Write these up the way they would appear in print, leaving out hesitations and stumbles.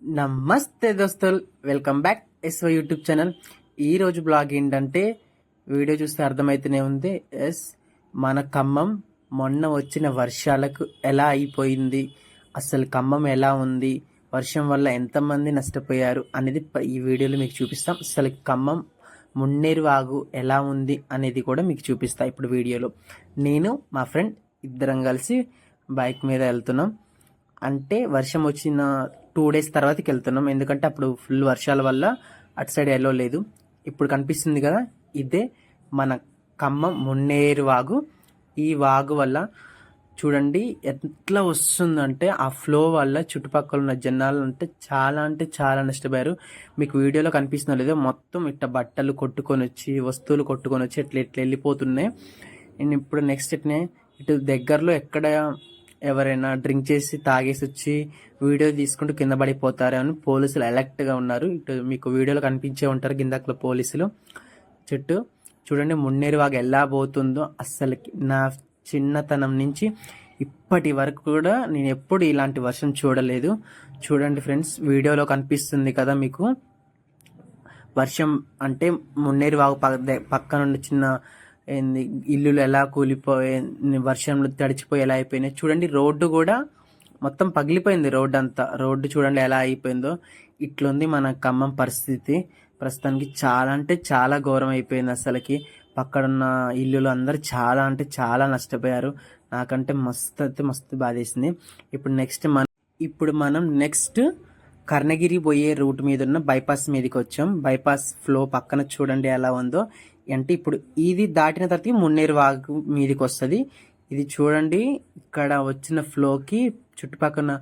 నమస్తే దోస్తులు, welcome back SY YouTube channel. ఈరోజు బ్లాగ్ ఏంటంటే వీడియో చూస్తే అర్థమైతేనే ఉంది. మన ఖమ్మం మొన్న వచ్చిన వర్షాలకు ఎలా అయిపోయింది, అసలు ఖమ్మం ఎలా ఉంది, వర్షం వల్ల ఎంతమంది నష్టపోయారు అనేది ఈ వీడియోలో మీకు చూపిస్తాం. అసలు ఖమ్మం మున్నేరు వాగు ఎలా ఉంది అనేది కూడా మీకు చూపిస్తా. ఇప్పుడు వీడియోలో నేను మా ఫ్రెండ్ ఇద్దరం కలిసి బైక్ మీద వెళ్తున్నాం. అంటే వర్షం వచ్చిన 2 days తర్వాతకి వెళ్తున్నాం, ఎందుకంటే అప్పుడు ఫుల్ వర్షాల వల్ల అటు సైడ్ ఎల్లో లేదు. ఇప్పుడు కనిపిస్తుంది కదా, ఇదే మన ఖమ్మం మున్నేరు వాగు. ఈ వాగు వల్ల చూడండి ఎట్లా వస్తుందంటే ఆ ఫ్లో వల్ల చుట్టుపక్కల ఉన్న జనాలు అంటే చాలా నష్టపోయారు. మీకు వీడియోలో కనిపిస్తుందో లేదో, మొత్తం ఇట్ట బట్టలు కొట్టుకొని వచ్చి, వస్తువులు కొట్టుకొని వచ్చి ఇట్లా వెళ్ళిపోతున్నాయి. నేను ఇప్పుడు నెక్స్ట్ ఇటు దగ్గరలో ఎక్కడ ఎవరైనా డ్రింక్ చేసి తాగేసి వచ్చి వీడియో తీసుకుంటూ కింద పడిపోతారు అని పోలీసులు అలర్ట్గా ఉన్నారు. ఇటు మీకు వీడియోలో కనిపించే ఉంటారు కిందట్లో పోలీసులు. చుట్టూ చూడండి మున్నేరు వాగు ఎలా పోతుందో. అస్సలకి నా చిన్నతనం నుంచి ఇప్పటి వరకు కూడా నేను ఎప్పుడు ఇలాంటి వర్షం చూడలేదు. చూడండి ఫ్రెండ్స్, వీడియోలో కనిపిస్తుంది కదా మీకు వర్షం. అంటే మున్నేరు వాగు పక్కన ఉన్న చిన్న ఇల్లులు ఎలా కూలిపోయి వర్షంలో తడిచిపోయి ఎలా అయిపోయినాయి చూడండి. రోడ్డు కూడా మొత్తం పగిలిపోయింది, రోడ్డు అంతా. రోడ్డు చూడండి ఎలా అయిపోయిందో. ఇట్లుంది మన ఖమ్మం పరిస్థితి ప్రస్తుతానికి. చాలా అంటే చాలా ఘోరం అయిపోయింది అసలుకి. పక్కనున్న ఇల్లులు అందరు చాలా అంటే చాలా నష్టపోయారు. నాకంటే మస్తు బాధేసింది. ఇప్పుడు మనం నెక్స్ట్ కర్ణగిరి పోయే రూట్ మీద ఉన్న బైపాస్ మీదకి వచ్చాం. బైపాస్ ఫ్లో పక్కన చూడండి ఎలా ఉందో. అంటే ఇప్పుడు ఇది దాటిన తర్వాత మున్నేరు వాగు మీదకి వస్తుంది. ఇది చూడండి, ఇక్కడ వచ్చిన ఫ్లోకి చుట్టుపక్కల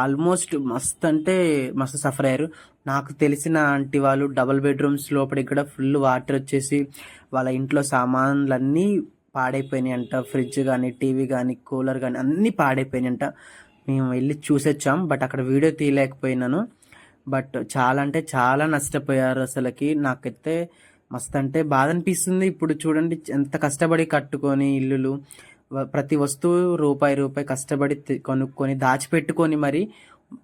ఆల్మోస్ట్ మస్తు సఫర్ అయ్యారు. నాకు తెలిసిన ఆంటీ వాళ్ళు డబుల్ బెడ్రూమ్స్ లోపలికి కూడా ఫుల్ వాటర్ వచ్చేసి వాళ్ళ ఇంట్లో సామాన్లన్నీ పాడైపోయినాయి అంట. ఫ్రిడ్జ్ కానీ, టీవీ కానీ, కూలర్ కానీ అన్నీ పాడైపోయినాయి అంట. మేము వెళ్ళి చూసొచ్చాం, బట్ అక్కడ వీడియో తీయలేకపోయినాను. బట్ చాలా అంటే చాలా నష్టపోయారు అసలుకి. నాకైతే మస్తు అంటే బాధ అనిపిస్తుంది. ఇప్పుడు చూడండి ఎంత కష్టపడి కట్టుకొని ఇల్లులు, ప్రతి వస్తువు రూపాయి కష్టపడి కొనుక్కొని దాచిపెట్టుకొని మరి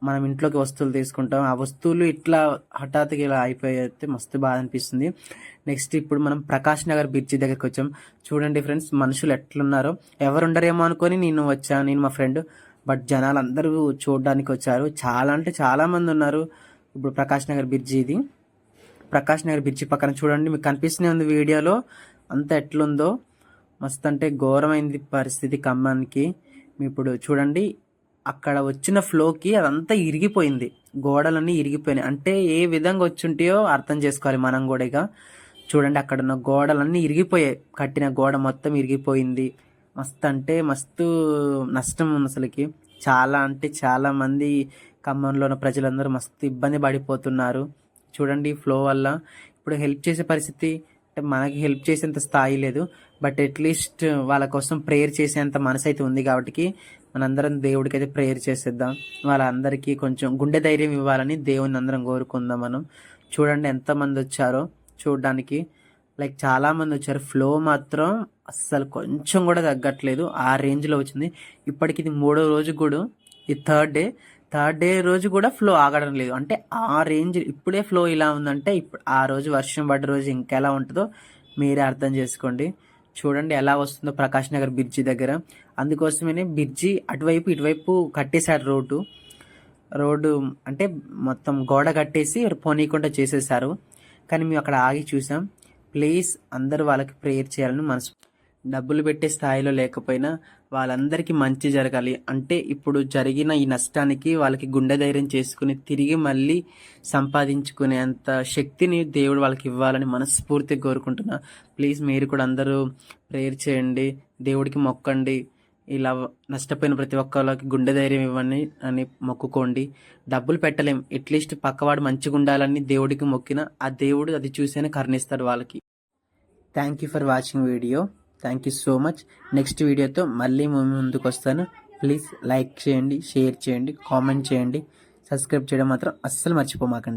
మనం ఇంట్లోకి వస్తువులు తీసుకుంటాం. ఆ వస్తువులు ఇట్లా హఠాత్తుగా ఇలా అయిపోయితే మస్తు బాధ అనిపిస్తుంది. నెక్స్ట్ ఇప్పుడు మనం ప్రకాష్ నగర్ బ్రిడ్జి దగ్గరికి వచ్చాం. చూడండి ఫ్రెండ్స్, మనుషులు ఎట్లున్నారో. ఎవరు ఉండరేమో అనుకొని నేను మా ఫ్రెండ్. బట్ జనాలు అందరూ చూడడానికి వచ్చారు. చాలా అంటే చాలా మంది ఉన్నారు. ఇప్పుడు ప్రకాష్ నగర్ బ్రిడ్జి, ఇది ప్రకాష్ నగర్ బ్రిడ్జి పక్కన చూడండి, మీకు కనిపిస్తూనే ఉంది వీడియోలో అంత ఎట్లుందో. మస్తు అంటే ఘోరమైంది పరిస్థితి ఖమ్మానికి. ఇప్పుడు చూడండి అక్కడ వచ్చిన ఫ్లోకి అదంతా ఇరిగిపోయింది, గోడలన్నీ ఇరిగిపోయినాయి. అంటే ఏ విధంగా వచ్చుంటాయో అర్థం చేసుకోవాలి మనం కూడా. ఇక చూడండి అక్కడ ఉన్న గోడలన్నీ ఇరిగిపోయాయి, కట్టిన గోడ మొత్తం ఇరిగిపోయింది. మస్తు నష్టం ఉంది అసలుకి. చాలా అంటే చాలా మంది ఖమ్మంలో ఉన్న ప్రజలందరూ మస్తు ఇబ్బంది పడిపోతున్నారు చూడండి ఫ్లో వల్ల. ఇప్పుడు హెల్ప్ చేసే పరిస్థితి అంటే మనకి హెల్ప్ చేసేంత స్థాయి లేదు, బట్ అట్లీస్ట్ వాళ్ళ కోసం ప్రేయర్ చేసేంత మనసు అయితే ఉంది. కాబట్టి మనందరం దేవుడికి అయితే ప్రేయర్ చేసేద్దాం. వాళ్ళందరికీ కొంచెం గుండె ధైర్యం ఇవ్వాలని దేవుని అందరం కోరుకుందాం మనం. చూడండి ఎంతమంది వచ్చారో చూడడానికి, లైక్ చాలా మంది వచ్చారు. ఫ్లో మాత్రం అస్సలు కొంచెం కూడా తగ్గట్లేదు, ఆ రేంజ్లో వచ్చింది. ఇప్పటికి ఇది 3వ రోజు కూడా, ఈ థర్డ్ డే రోజు కూడా ఫ్లో ఆగడం లేదు. అంటే ఆ రేంజ్ ఇప్పుడే ఫ్లో ఇలా ఉందంటే ఇప్పుడు ఆ రోజు వర్షం పడ్డ రోజు ఇంకెలా ఉంటుందో మీరే అర్థం చేసుకోండి. చూడండి ఎలా వస్తుందో ప్రకాష్ నగర్ బ్రిడ్జి దగ్గర. అందుకోసమే బ్రిడ్జి అటువైపు ఇటువైపు కట్టేశారు రోడ్డు అంటే మొత్తం గోడ కట్టేసి పోనీయకుండా చేసేసారు. కానీ మేము అక్కడ ఆగి చూసాం. ప్లీజ్ అందరూ వాళ్ళకి ప్రేయర్ చేయాలని మనసు. డబ్బులు పెట్టే స్థాయిలో లేకపోయినా వాళ్ళందరికీ మంచి జరగాలి అంటే ఇప్పుడు జరిగిన ఈ నష్టానికి వాళ్ళకి గుండె ధైర్యం చేసుకుని తిరిగి మళ్ళీ సంపాదించుకునేంత శక్తిని దేవుడు వాళ్ళకి ఇవ్వాలని మనస్ఫూర్తిగా కోరుకుంటున్నా. ప్లీజ్ మీరు కూడా అందరూ ప్రేయర్ చేయండి, దేవుడికి మొక్కండి. ఇలా నష్టపోయిన ప్రతి ఒక్కరికి గుండె ధైర్యం ఇవ్వండి అని మొక్కుకోండి. డబ్బులు పెట్టలేం, అట్లీస్ట్ పక్కవాడు మంచిగా ఉండాలని దేవుడికి మొక్కిన ఆ దేవుడు అది చూసేనే కరుణిస్తాడు వాళ్ళకి. Thank you for watching video. Thank you so much. Next వీడియోతో మళ్ళీ ముందుకు వస్తాను. ప్లీజ్ లైక్ చేయండి, షేర్ చేయండి, కామెంట్ చేయండి, సబ్స్క్రైబ్ చేయడం మాత్రం అస్సలు మర్చిపోమాకండి.